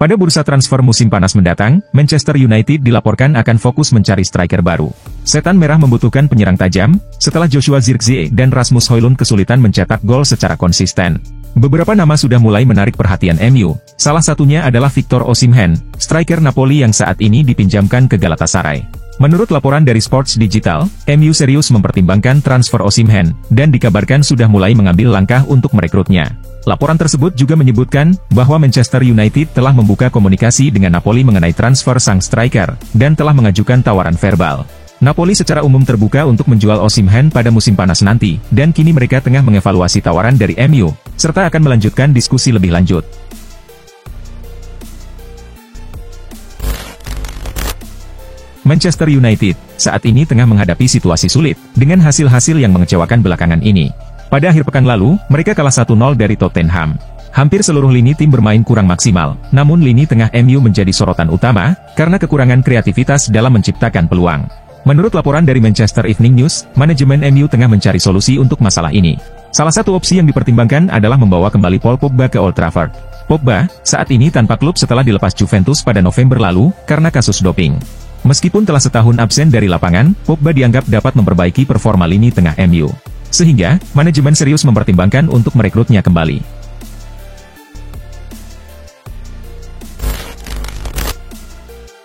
Pada bursa transfer musim panas mendatang, Manchester United dilaporkan akan fokus mencari striker baru. Setan Merah membutuhkan penyerang tajam, setelah Joshua Zirkzee dan Rasmus Højlund kesulitan mencetak gol secara konsisten. Beberapa nama sudah mulai menarik perhatian MU, salah satunya adalah Victor Osimhen, striker Napoli yang saat ini dipinjamkan ke Galatasaray. Menurut laporan dari Sports Digital, MU serius mempertimbangkan transfer Osimhen, dan dikabarkan sudah mulai mengambil langkah untuk merekrutnya. Laporan tersebut juga menyebutkan bahwa Manchester United telah membuka komunikasi dengan Napoli mengenai transfer sang striker, dan telah mengajukan tawaran verbal. Napoli secara umum terbuka untuk menjual Osimhen pada musim panas nanti, dan kini mereka tengah mengevaluasi tawaran dari MU, serta akan melanjutkan diskusi lebih lanjut. Manchester United saat ini tengah menghadapi situasi sulit, dengan hasil-hasil yang mengecewakan belakangan ini. Pada akhir pekan lalu, mereka kalah 1-0 dari Tottenham. Hampir seluruh lini tim bermain kurang maksimal, namun lini tengah MU menjadi sorotan utama, karena kekurangan kreativitas dalam menciptakan peluang. Menurut laporan dari Manchester Evening News, manajemen MU tengah mencari solusi untuk masalah ini. Salah satu opsi yang dipertimbangkan adalah membawa kembali Paul Pogba ke Old Trafford. Pogba, saat ini tanpa klub setelah dilepas Juventus pada November lalu, karena kasus doping. Meskipun telah setahun absen dari lapangan, Pogba dianggap dapat memperbaiki performa lini tengah MU. Sehingga, manajemen serius mempertimbangkan untuk merekrutnya kembali.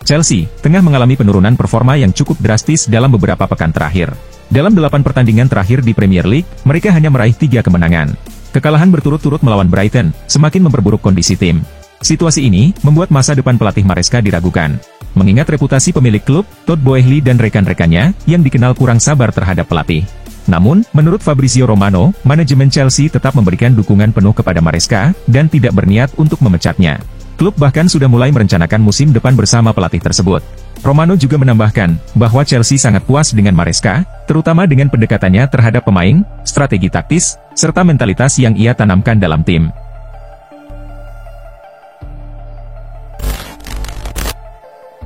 Chelsea tengah mengalami penurunan performa yang cukup drastis dalam beberapa pekan terakhir. Dalam 8 pertandingan terakhir di Premier League, mereka hanya meraih 3 kemenangan. Kekalahan berturut-turut melawan Brighton semakin memperburuk kondisi tim. Situasi ini membuat masa depan pelatih Maresca diragukan. Mengingat reputasi pemilik klub, Todd Boehly dan rekan-rekannya, yang dikenal kurang sabar terhadap pelatih. Namun, menurut Fabrizio Romano, manajemen Chelsea tetap memberikan dukungan penuh kepada Maresca, dan tidak berniat untuk memecatnya. Klub bahkan sudah mulai merencanakan musim depan bersama pelatih tersebut. Romano juga menambahkan, bahwa Chelsea sangat puas dengan Maresca, terutama dengan pendekatannya terhadap pemain, strategi taktis, serta mentalitas yang ia tanamkan dalam tim.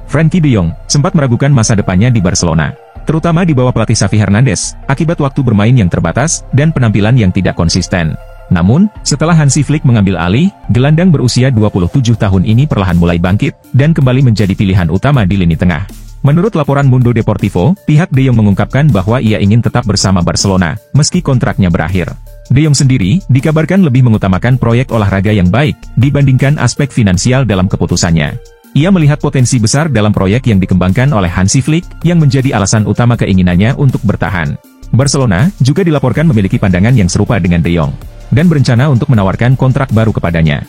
Frenkie de Jong sempat meragukan masa depannya di Barcelona, terutama di bawah pelatih Xavi Hernandez, akibat waktu bermain yang terbatas, dan penampilan yang tidak konsisten. Namun, setelah Hansi Flick mengambil alih, gelandang berusia 27 tahun ini perlahan mulai bangkit, dan kembali menjadi pilihan utama di lini tengah. Menurut laporan Mundo Deportivo, pihak de Jong mengungkapkan bahwa ia ingin tetap bersama Barcelona, meski kontraknya berakhir. De Jong sendiri, dikabarkan lebih mengutamakan proyek olahraga yang baik, dibandingkan aspek finansial dalam keputusannya. Ia melihat potensi besar dalam proyek yang dikembangkan oleh Hansi Flick, yang menjadi alasan utama keinginannya untuk bertahan. Barcelona juga dilaporkan memiliki pandangan yang serupa dengan de Jong, dan berencana untuk menawarkan kontrak baru kepadanya.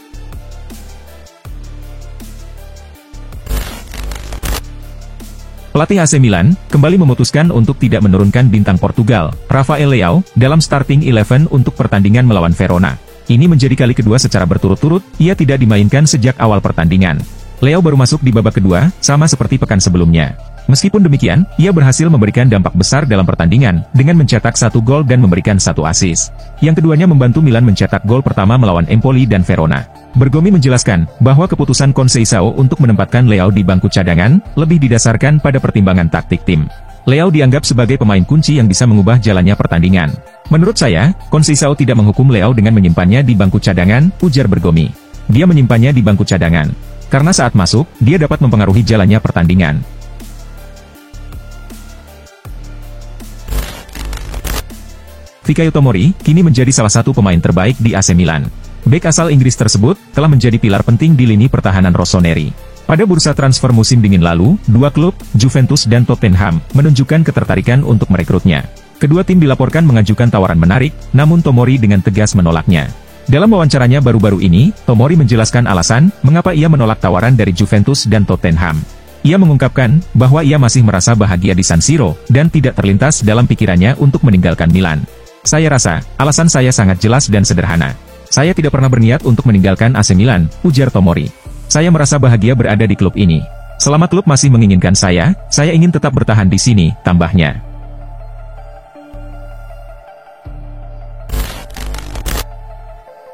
Pelatih AC Milan kembali memutuskan untuk tidak menurunkan bintang Portugal, Rafael Leao, dalam starting 11 untuk pertandingan melawan Verona. Ini menjadi kali kedua secara berturut-turut, ia tidak dimainkan sejak awal pertandingan. Leao baru masuk di babak kedua, sama seperti pekan sebelumnya. Meskipun demikian, ia berhasil memberikan dampak besar dalam pertandingan, dengan mencetak 1 gol dan memberikan 1 assist. Yang keduanya membantu Milan mencetak gol pertama melawan Empoli dan Verona. Bergomi menjelaskan, bahwa keputusan Conceição untuk menempatkan Leao di bangku cadangan, lebih didasarkan pada pertimbangan taktik tim. Leao dianggap sebagai pemain kunci yang bisa mengubah jalannya pertandingan. Menurut saya, Conceição tidak menghukum Leao dengan menyimpannya di bangku cadangan, ujar Bergomi. Dia menyimpannya di bangku cadangan, karena saat masuk, dia dapat mempengaruhi jalannya pertandingan. Fikayo Tomori kini menjadi salah satu pemain terbaik di AC Milan. Bek asal Inggris tersebut telah menjadi pilar penting di lini pertahanan rossoneri. Pada bursa transfer musim dingin lalu, 2 klub, Juventus dan Tottenham, menunjukkan ketertarikan untuk merekrutnya. Kedua tim dilaporkan mengajukan tawaran menarik, namun Tomori dengan tegas menolaknya. Dalam wawancaranya baru-baru ini, Tomori menjelaskan alasan mengapa ia menolak tawaran dari Juventus dan Tottenham. Ia mengungkapkan bahwa ia masih merasa bahagia di San Siro, dan tidak terlintas dalam pikirannya untuk meninggalkan Milan. Saya rasa, alasan saya sangat jelas dan sederhana. Saya tidak pernah berniat untuk meninggalkan AC Milan, ujar Tomori. Saya merasa bahagia berada di klub ini. Selama klub masih menginginkan saya ingin tetap bertahan di sini, tambahnya.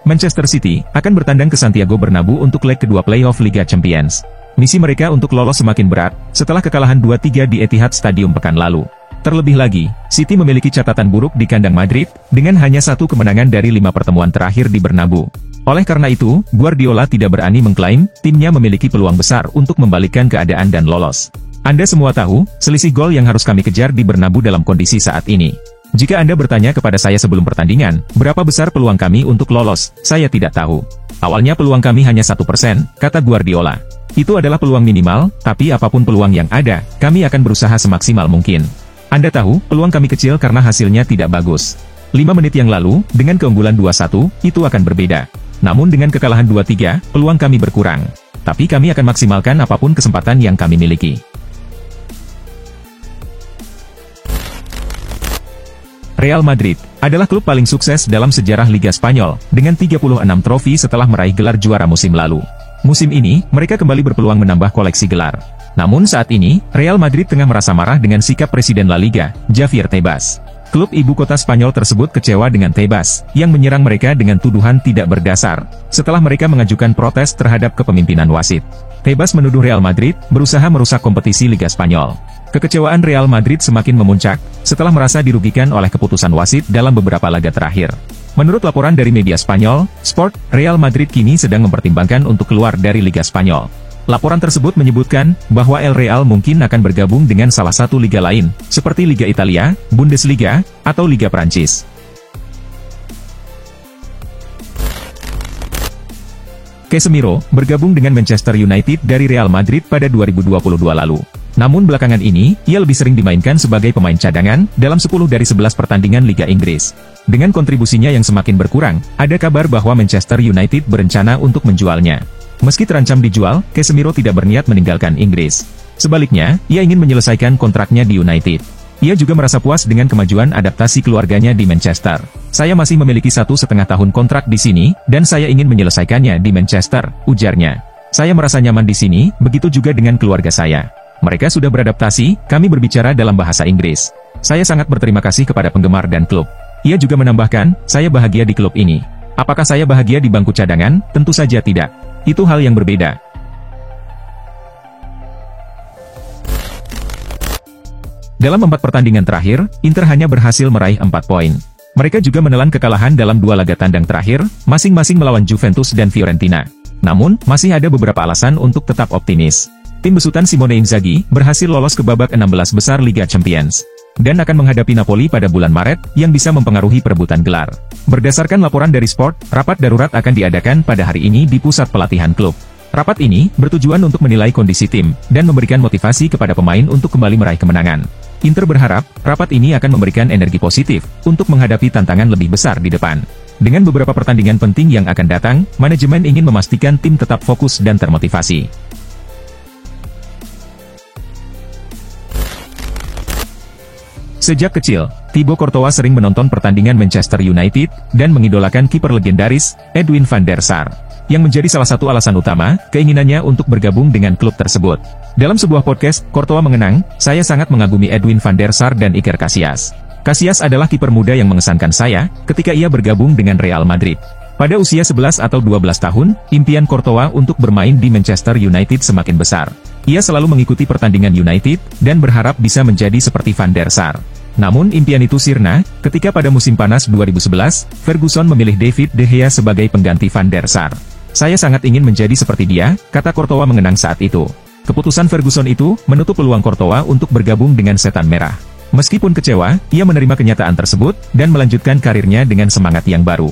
Manchester City akan bertandang ke Santiago Bernabeu untuk leg kedua playoff Liga Champions. Misi mereka untuk lolos semakin berat, setelah kekalahan 2-3 di Etihad Stadium pekan lalu. Terlebih lagi, City memiliki catatan buruk di kandang Madrid, dengan hanya 1 kemenangan dari 5 pertemuan terakhir di Bernabeu. Oleh karena itu, Guardiola tidak berani mengklaim timnya memiliki peluang besar untuk membalikkan keadaan dan lolos. Anda semua tahu, selisih gol yang harus kami kejar di Bernabeu dalam kondisi saat ini. Jika Anda bertanya kepada saya sebelum pertandingan, berapa besar peluang kami untuk lolos, saya tidak tahu. Awalnya peluang kami hanya 1%, kata Guardiola. Itu adalah peluang minimal, tapi apapun peluang yang ada, kami akan berusaha semaksimal mungkin. Anda tahu, peluang kami kecil karena hasilnya tidak bagus. 5 menit yang lalu, dengan keunggulan 2-1, itu akan berbeda. Namun dengan kekalahan 2-3, peluang kami berkurang. Tapi kami akan maksimalkan apapun kesempatan yang kami miliki. Real Madrid adalah klub paling sukses dalam sejarah Liga Spanyol, dengan 36 trofi setelah meraih gelar juara musim lalu. Musim ini, mereka kembali berpeluang menambah koleksi gelar. Namun saat ini, Real Madrid tengah merasa marah dengan sikap Presiden La Liga, Javier Tebas. Klub ibu kota Spanyol tersebut kecewa dengan Tebas, yang menyerang mereka dengan tuduhan tidak berdasar, setelah mereka mengajukan protes terhadap kepemimpinan wasit. Tebas menuduh Real Madrid berusaha merusak kompetisi Liga Spanyol. Kekecewaan Real Madrid semakin memuncak, setelah merasa dirugikan oleh keputusan wasit dalam beberapa laga terakhir. Menurut laporan dari media Spanyol, Sport, Real Madrid kini sedang mempertimbangkan untuk keluar dari Liga Spanyol. Laporan tersebut menyebutkan bahwa El Real mungkin akan bergabung dengan salah satu liga lain, seperti Liga Italia, Bundesliga, atau Liga Prancis. Casemiro bergabung dengan Manchester United dari Real Madrid pada 2022 lalu. Namun belakangan ini, ia lebih sering dimainkan sebagai pemain cadangan dalam 10 dari 11 pertandingan Liga Inggris. Dengan kontribusinya yang semakin berkurang, ada kabar bahwa Manchester United berencana untuk menjualnya. Meski terancam dijual, Casemiro tidak berniat meninggalkan Inggris. Sebaliknya, ia ingin menyelesaikan kontraknya di United. Ia juga merasa puas dengan kemajuan adaptasi keluarganya di Manchester. Saya masih memiliki 1,5 tahun kontrak di sini, dan saya ingin menyelesaikannya di Manchester, ujarnya. Saya merasa nyaman di sini, begitu juga dengan keluarga saya. Mereka sudah beradaptasi, kami berbicara dalam bahasa Inggris. Saya sangat berterima kasih kepada penggemar dan klub. Ia juga menambahkan, saya bahagia di klub ini. Apakah saya bahagia di bangku cadangan? Tentu saja tidak. Itu hal yang berbeda. Dalam 4 pertandingan terakhir, Inter hanya berhasil meraih 4 poin. Mereka juga menelan kekalahan dalam 2 laga tandang terakhir, masing-masing melawan Juventus dan Fiorentina. Namun, masih ada beberapa alasan untuk tetap optimis. Tim besutan Simone Inzaghi berhasil lolos ke babak 16 besar Liga Champions, dan akan menghadapi Napoli pada bulan Maret, yang bisa mempengaruhi perebutan gelar. Berdasarkan laporan dari Sport, rapat darurat akan diadakan pada hari ini di pusat pelatihan klub. Rapat ini bertujuan untuk menilai kondisi tim, dan memberikan motivasi kepada pemain untuk kembali meraih kemenangan. Inter berharap, rapat ini akan memberikan energi positif, untuk menghadapi tantangan lebih besar di depan. Dengan beberapa pertandingan penting yang akan datang, manajemen ingin memastikan tim tetap fokus dan termotivasi. Sejak kecil, Thibaut Courtois sering menonton pertandingan Manchester United, dan mengidolakan kiper legendaris, Edwin van der Sar, yang menjadi salah satu alasan utama, keinginannya untuk bergabung dengan klub tersebut. Dalam sebuah podcast, Courtois mengenang, saya sangat mengagumi Edwin van der Sar dan Iker Casillas. Casillas adalah kiper muda yang mengesankan saya, ketika ia bergabung dengan Real Madrid. Pada usia 11 atau 12 tahun, impian Courtois untuk bermain di Manchester United semakin besar. Ia selalu mengikuti pertandingan United, dan berharap bisa menjadi seperti van der Sar. Namun impian itu sirna, ketika pada musim panas 2011, Ferguson memilih David De Gea sebagai pengganti van der Sar. Saya sangat ingin menjadi seperti dia, kata Courtois mengenang saat itu. Keputusan Ferguson itu, menutup peluang Courtois untuk bergabung dengan Setan Merah. Meskipun kecewa, ia menerima kenyataan tersebut, dan melanjutkan karirnya dengan semangat yang baru.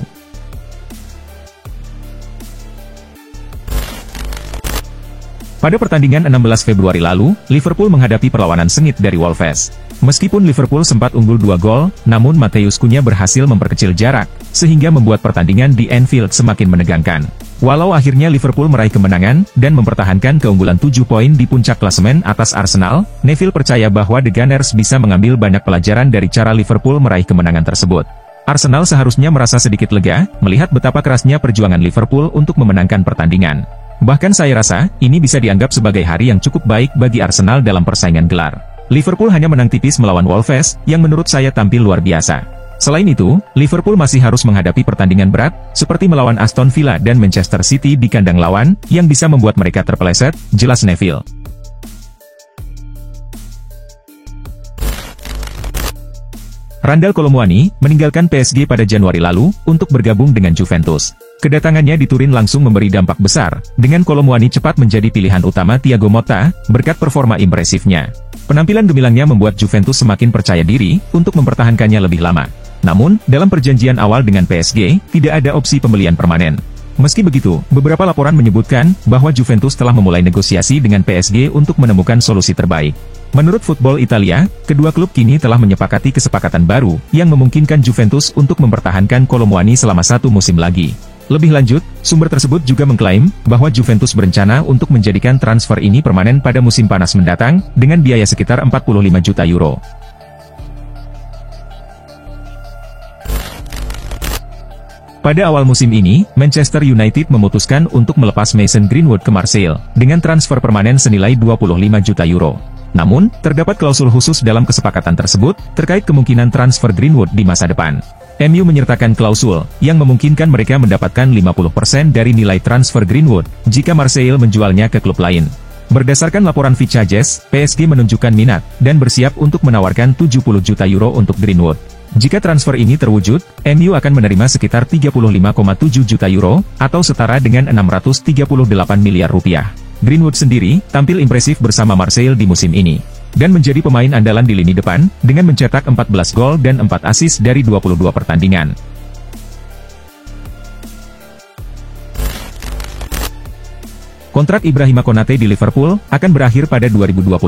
Pada pertandingan 16 Februari lalu, Liverpool menghadapi perlawanan sengit dari Wolves. Meskipun Liverpool sempat unggul 2 gol, namun Matheus Cunha berhasil memperkecil jarak, sehingga membuat pertandingan di Anfield semakin menegangkan. Walau akhirnya Liverpool meraih kemenangan, dan mempertahankan keunggulan 7 poin di puncak klasemen atas Arsenal, Neville percaya bahwa The Gunners bisa mengambil banyak pelajaran dari cara Liverpool meraih kemenangan tersebut. Arsenal seharusnya merasa sedikit lega, melihat betapa kerasnya perjuangan Liverpool untuk memenangkan pertandingan. Bahkan saya rasa, ini bisa dianggap sebagai hari yang cukup baik bagi Arsenal dalam persaingan gelar. Liverpool hanya menang tipis melawan Wolves, yang menurut saya tampil luar biasa. Selain itu, Liverpool masih harus menghadapi pertandingan berat, seperti melawan Aston Villa dan Manchester City di kandang lawan, yang bisa membuat mereka terpeleset, jelas Neville. Randal Kolo Muani meninggalkan PSG pada Januari lalu, untuk bergabung dengan Juventus. Kedatangannya di Turin langsung memberi dampak besar, dengan Kolomuani cepat menjadi pilihan utama Thiago Motta, berkat performa impresifnya. Penampilan gemilangnya membuat Juventus semakin percaya diri, untuk mempertahankannya lebih lama. Namun, dalam perjanjian awal dengan PSG, tidak ada opsi pembelian permanen. Meski begitu, beberapa laporan menyebutkan, bahwa Juventus telah memulai negosiasi dengan PSG untuk menemukan solusi terbaik. Menurut Football Italia, kedua klub kini telah menyepakati kesepakatan baru, yang memungkinkan Juventus untuk mempertahankan Kolomuani selama 1 musim lagi. Lebih lanjut, sumber tersebut juga mengklaim, bahwa Juventus berencana untuk menjadikan transfer ini permanen pada musim panas mendatang, dengan biaya sekitar 45 juta euro. Pada awal musim ini, Manchester United memutuskan untuk melepas Mason Greenwood ke Marseille, dengan transfer permanen senilai 25 juta euro. Namun, terdapat klausul khusus dalam kesepakatan tersebut, terkait kemungkinan transfer Greenwood di masa depan. MU menyertakan klausul, yang memungkinkan mereka mendapatkan 50% dari nilai transfer Greenwood, jika Marseille menjualnya ke klub lain. Berdasarkan laporan Vichages, PSG menunjukkan minat, dan bersiap untuk menawarkan 70 juta euro untuk Greenwood. Jika transfer ini terwujud, MU akan menerima sekitar 35,7 juta euro, atau setara dengan 638 miliar rupiah. Greenwood sendiri, tampil impresif bersama Marseille di musim ini, dan menjadi pemain andalan di lini depan, dengan mencetak 14 gol dan 4 assist dari 22 pertandingan. Kontrak Ibrahima Konate di Liverpool, akan berakhir pada 2026.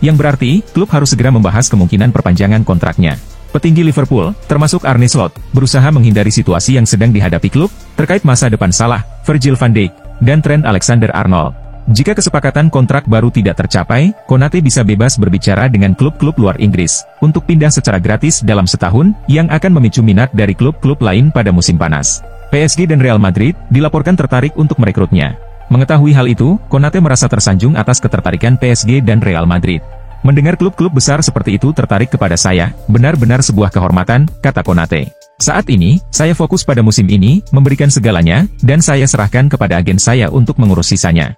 Yang berarti, klub harus segera membahas kemungkinan perpanjangan kontraknya. Petinggi Liverpool, termasuk Arne Slot, berusaha menghindari situasi yang sedang dihadapi klub, terkait masa depan Salah, Virgil van Dijk, dan Trent Alexander-Arnold. Jika kesepakatan kontrak baru tidak tercapai, Konate bisa bebas berbicara dengan klub-klub luar Inggris, untuk pindah secara gratis dalam setahun, yang akan memicu minat dari klub-klub lain pada musim panas. PSG dan Real Madrid, dilaporkan tertarik untuk merekrutnya. Mengetahui hal itu, Konate merasa tersanjung atas ketertarikan PSG dan Real Madrid. Mendengar klub-klub besar seperti itu tertarik kepada saya, benar-benar sebuah kehormatan, kata Konate. Saat ini, saya fokus pada musim ini, memberikan segalanya, dan saya serahkan kepada agen saya untuk mengurus sisanya.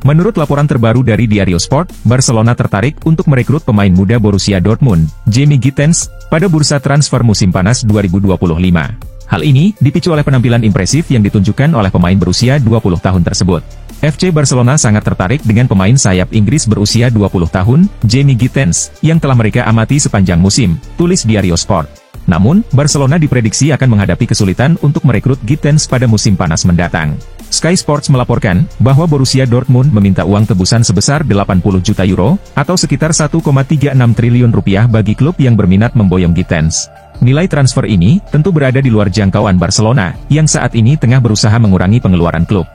Menurut laporan terbaru dari Diario Sport, Barcelona tertarik untuk merekrut pemain muda Borussia Dortmund, Jamie Gittens, pada bursa transfer musim panas 2025. Hal ini dipicu oleh penampilan impresif yang ditunjukkan oleh pemain berusia 20 tahun tersebut. FC Barcelona sangat tertarik dengan pemain sayap Inggris berusia 20 tahun, Jamie Gittens, yang telah mereka amati sepanjang musim, tulis Diario Sport. Namun, Barcelona diprediksi akan menghadapi kesulitan untuk merekrut Gittens pada musim panas mendatang. Sky Sports melaporkan, bahwa Borussia Dortmund meminta uang tebusan sebesar 80 juta euro, atau sekitar 1,36 triliun rupiah bagi klub yang berminat memboyong Gittens. Nilai transfer ini, tentu berada di luar jangkauan Barcelona, yang saat ini tengah berusaha mengurangi pengeluaran klub.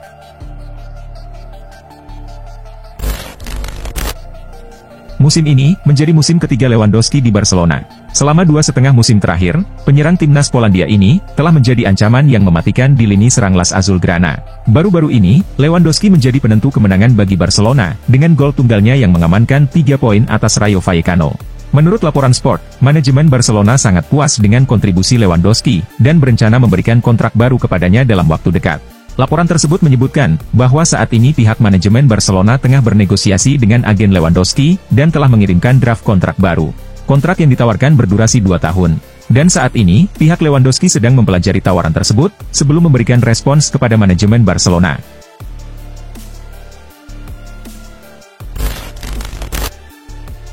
Musim ini, menjadi musim ketiga Lewandowski di Barcelona. Selama 2,5 musim terakhir, penyerang timnas Polandia ini, telah menjadi ancaman yang mematikan di lini serang Las Azulgrana. Baru-baru ini, Lewandowski menjadi penentu kemenangan bagi Barcelona, dengan gol tunggalnya yang mengamankan 3 poin atas Rayo Vallecano. Menurut laporan Sport, manajemen Barcelona sangat puas dengan kontribusi Lewandowski, dan berencana memberikan kontrak baru kepadanya dalam waktu dekat. Laporan tersebut menyebutkan, bahwa saat ini pihak manajemen Barcelona tengah bernegosiasi dengan agen Lewandowski, dan telah mengirimkan draft kontrak baru. Kontrak yang ditawarkan berdurasi 2 tahun. Dan saat ini, pihak Lewandowski sedang mempelajari tawaran tersebut, sebelum memberikan respons kepada manajemen Barcelona.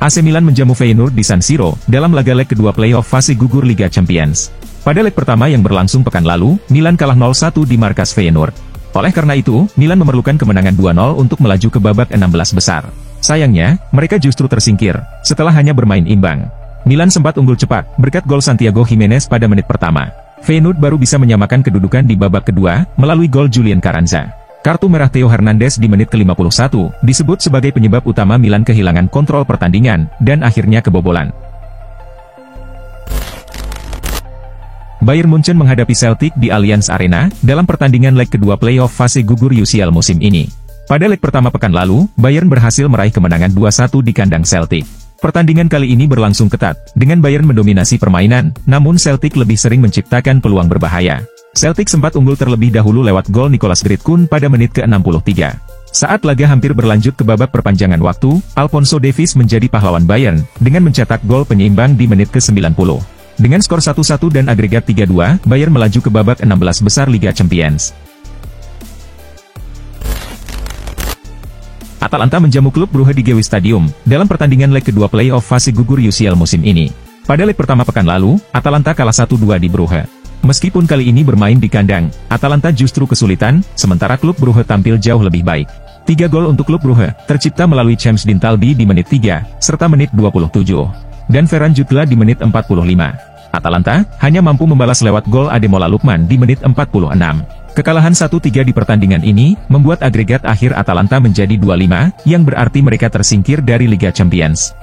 AC Milan menjamu Feyenoord di San Siro, dalam laga leg kedua playoff fase gugur Liga Champions. Pada leg pertama yang berlangsung pekan lalu, Milan kalah 0-1 di markas Feyenoord. Oleh karena itu, Milan memerlukan kemenangan 2-0 untuk melaju ke babak 16 besar. Sayangnya, mereka justru tersingkir, setelah hanya bermain imbang. Milan sempat unggul cepat, berkat gol Santiago Gimenez pada menit pertama. Feyenoord baru bisa menyamakan kedudukan di babak kedua, melalui gol Julian Carranza. Kartu merah Theo Hernandez di menit ke-51, disebut sebagai penyebab utama Milan kehilangan kontrol pertandingan, dan akhirnya kebobolan. Bayern Munchen menghadapi Celtic di Allianz Arena, dalam pertandingan leg kedua playoff fase gugur UCL musim ini. Pada leg pertama pekan lalu, Bayern berhasil meraih kemenangan 2-1 di kandang Celtic. Pertandingan kali ini berlangsung ketat, dengan Bayern mendominasi permainan, namun Celtic lebih sering menciptakan peluang berbahaya. Celtic sempat unggul terlebih dahulu lewat gol Nicolas Gritkuhn pada menit ke-63. Saat laga hampir berlanjut ke babak perpanjangan waktu, Alphonso Davies menjadi pahlawan Bayern, dengan mencetak gol penyeimbang di menit ke-90. Dengan skor 1-1 dan agregat 3-2, Bayern melaju ke babak 16 besar Liga Champions. Atalanta menjamu klub Brugge di Gewi Stadium, dalam pertandingan leg kedua play-off fase gugur UCL musim ini. Pada leg pertama pekan lalu, Atalanta kalah 1-2 di Brugge. Meskipun kali ini bermain di kandang, Atalanta justru kesulitan, sementara klub Brugge tampil jauh lebih baik. 3 gol untuk klub Brugge, tercipta melalui James Dintalbi di menit 3, serta menit 27. Dan Ferran Jutgla di menit 45. Atalanta hanya mampu membalas lewat gol Ademola Lookman di menit 46. Kekalahan 1-3 di pertandingan ini, membuat agregat akhir Atalanta menjadi 2-5, yang berarti mereka tersingkir dari Liga Champions.